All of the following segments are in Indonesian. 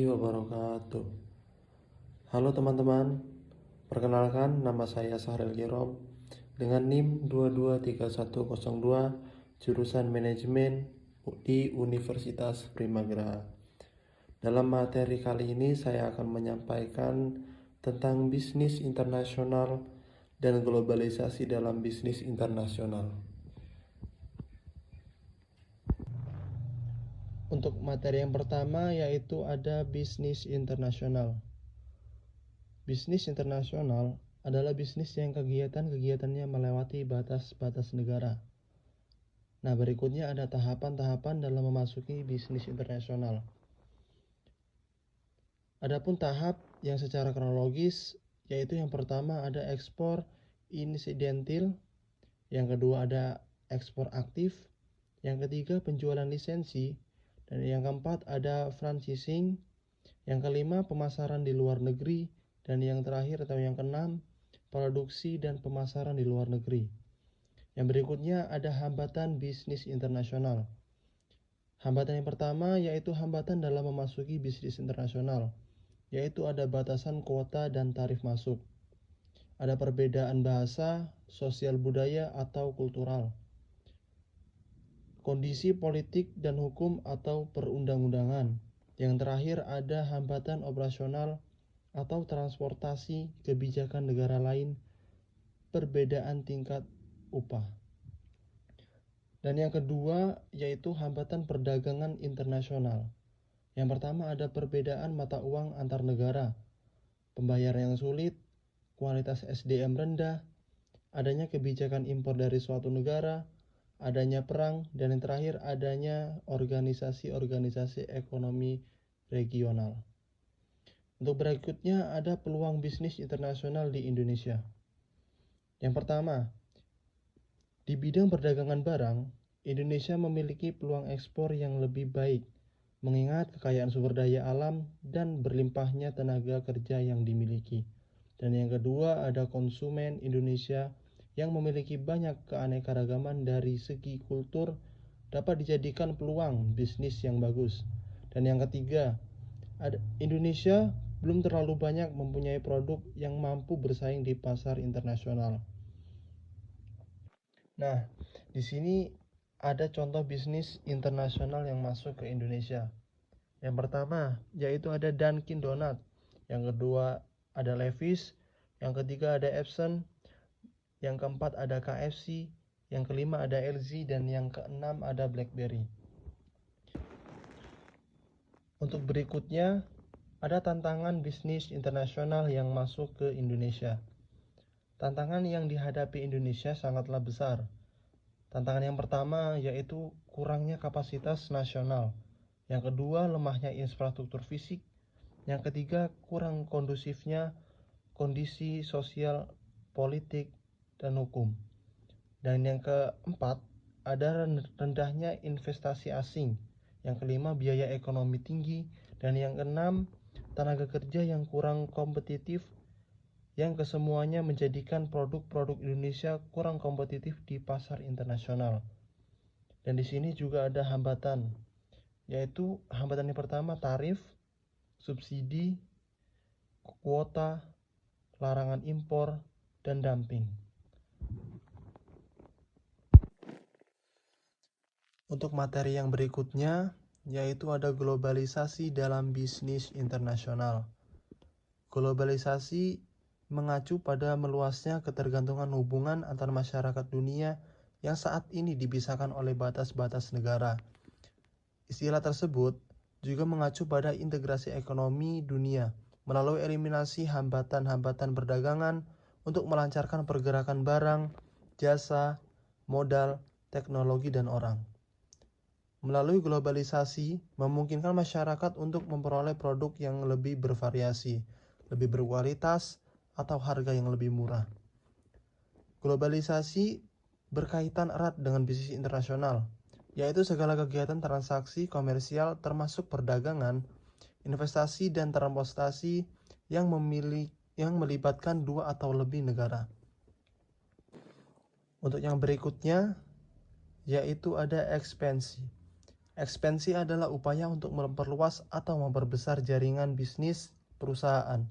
wabarakatuh. Halo teman-teman, perkenalkan nama saya Sahril Girom dengan NIM 223102 jurusan Manajemen di Universitas Primagera. Dalam materi kali ini saya akan menyampaikan tentang bisnis internasional dan globalisasi dalam bisnis internasional. Untuk materi yang pertama yaitu ada bisnis internasional. Bisnis internasional adalah bisnis yang kegiatannya melewati batas-batas negara. Nah, berikutnya ada tahapan-tahapan dalam memasuki bisnis internasional. Adapun tahap yang secara kronologis yaitu yang pertama ada ekspor insidentil, yang kedua ada ekspor aktif, yang ketiga penjualan lisensi, dan yang keempat ada franchising, yang kelima pemasaran di luar negeri, dan yang terakhir atau yang keenam produksi dan pemasaran di luar negeri. Yang berikutnya ada hambatan bisnis internasional. Hambatan yang pertama yaitu hambatan dalam memasuki bisnis internasional, yaitu ada batasan kuota dan tarif masuk. Ada perbedaan bahasa, sosial budaya atau kultural. Kondisi politik dan hukum atau perundang-undangan. Yang terakhir ada hambatan operasional atau transportasi kebijakan negara lain, perbedaan tingkat upah. Dan yang kedua yaitu hambatan perdagangan internasional. Yang pertama ada perbedaan mata uang antar negara, pembayaran yang sulit, kualitas SDM rendah, adanya kebijakan impor dari suatu negara, adanya perang, dan yang terakhir adanya organisasi-organisasi ekonomi regional. Untuk berikutnya ada peluang bisnis internasional di Indonesia. Yang pertama, di bidang perdagangan barang, Indonesia memiliki peluang ekspor yang lebih baik, mengingat kekayaan sumber daya alam dan berlimpahnya tenaga kerja yang dimiliki. Dan yang kedua ada konsumen Indonesia yang memiliki banyak keanekaragaman dari segi kultur dapat dijadikan peluang bisnis yang bagus. Dan yang ketiga, Indonesia belum terlalu banyak mempunyai produk yang mampu bersaing di pasar internasional. Nah, di sini ada contoh bisnis internasional yang masuk ke Indonesia. Yang pertama, yaitu ada Dunkin Donut. Yang kedua ada Levi's. Yang ketiga ada Epson. Yang keempat ada KFC, yang kelima ada LG, dan yang keenam ada BlackBerry. Untuk berikutnya, ada tantangan bisnis internasional yang masuk ke Indonesia. Tantangan yang dihadapi Indonesia sangatlah besar. Tantangan yang pertama yaitu kurangnya kapasitas nasional. Yang kedua, lemahnya infrastruktur fisik. Yang ketiga, kurang kondusifnya kondisi sosial, politik, dan hukum. Dan yang keempat, ada rendahnya investasi asing. Yang kelima, biaya ekonomi tinggi. Dan yang keenam, tenaga kerja yang kurang kompetitif. Yang kesemuanya menjadikan produk-produk Indonesia kurang kompetitif di pasar internasional. Dan di sini juga ada hambatan, yaitu hambatan yang pertama tarif, subsidi, kuota, larangan impor, dan dumping. Untuk materi yang berikutnya, yaitu ada globalisasi dalam bisnis internasional. Globalisasi mengacu pada meluasnya ketergantungan hubungan antar masyarakat dunia yang saat ini dipisahkan oleh batas-batas negara. Istilah tersebut juga mengacu pada integrasi ekonomi dunia melalui eliminasi hambatan-hambatan perdagangan untuk melancarkan pergerakan barang, jasa, modal, teknologi, dan orang. Melalui globalisasi, memungkinkan masyarakat untuk memperoleh produk yang lebih bervariasi, lebih berkualitas, atau harga yang lebih murah. Globalisasi berkaitan erat dengan bisnis internasional, yaitu segala kegiatan transaksi komersial termasuk perdagangan, investasi, dan transportasi yang melibatkan dua atau lebih negara. Untuk yang berikutnya, yaitu ada ekspansi. Ekspansi adalah upaya untuk memperluas atau memperbesar jaringan bisnis perusahaan.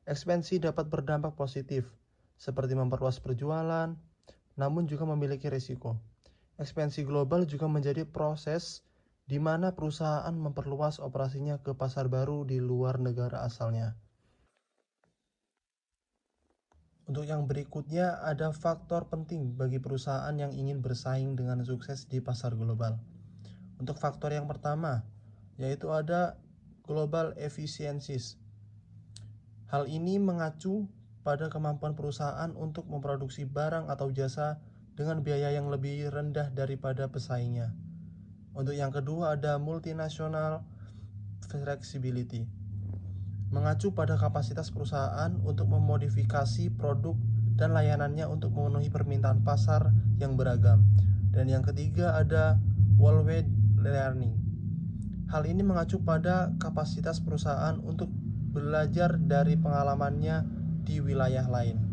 Ekspansi dapat berdampak positif, seperti memperluas perjualan, namun juga memiliki risiko. Ekspansi global juga menjadi proses di mana perusahaan memperluas operasinya ke pasar baru di luar negara asalnya. Untuk yang berikutnya, ada faktor penting bagi perusahaan yang ingin bersaing dengan sukses di pasar global. Untuk faktor yang pertama, yaitu ada global efficiencies. Hal ini mengacu pada kemampuan perusahaan untuk memproduksi barang atau jasa dengan biaya yang lebih rendah daripada pesaingnya. Untuk yang kedua, ada multinational flexibility. Mengacu pada kapasitas perusahaan untuk memodifikasi produk dan layanannya untuk memenuhi permintaan pasar yang beragam. Dan yang ketiga ada worldwide learning. Hal ini mengacu pada kapasitas perusahaan untuk belajar dari pengalamannya di wilayah lain.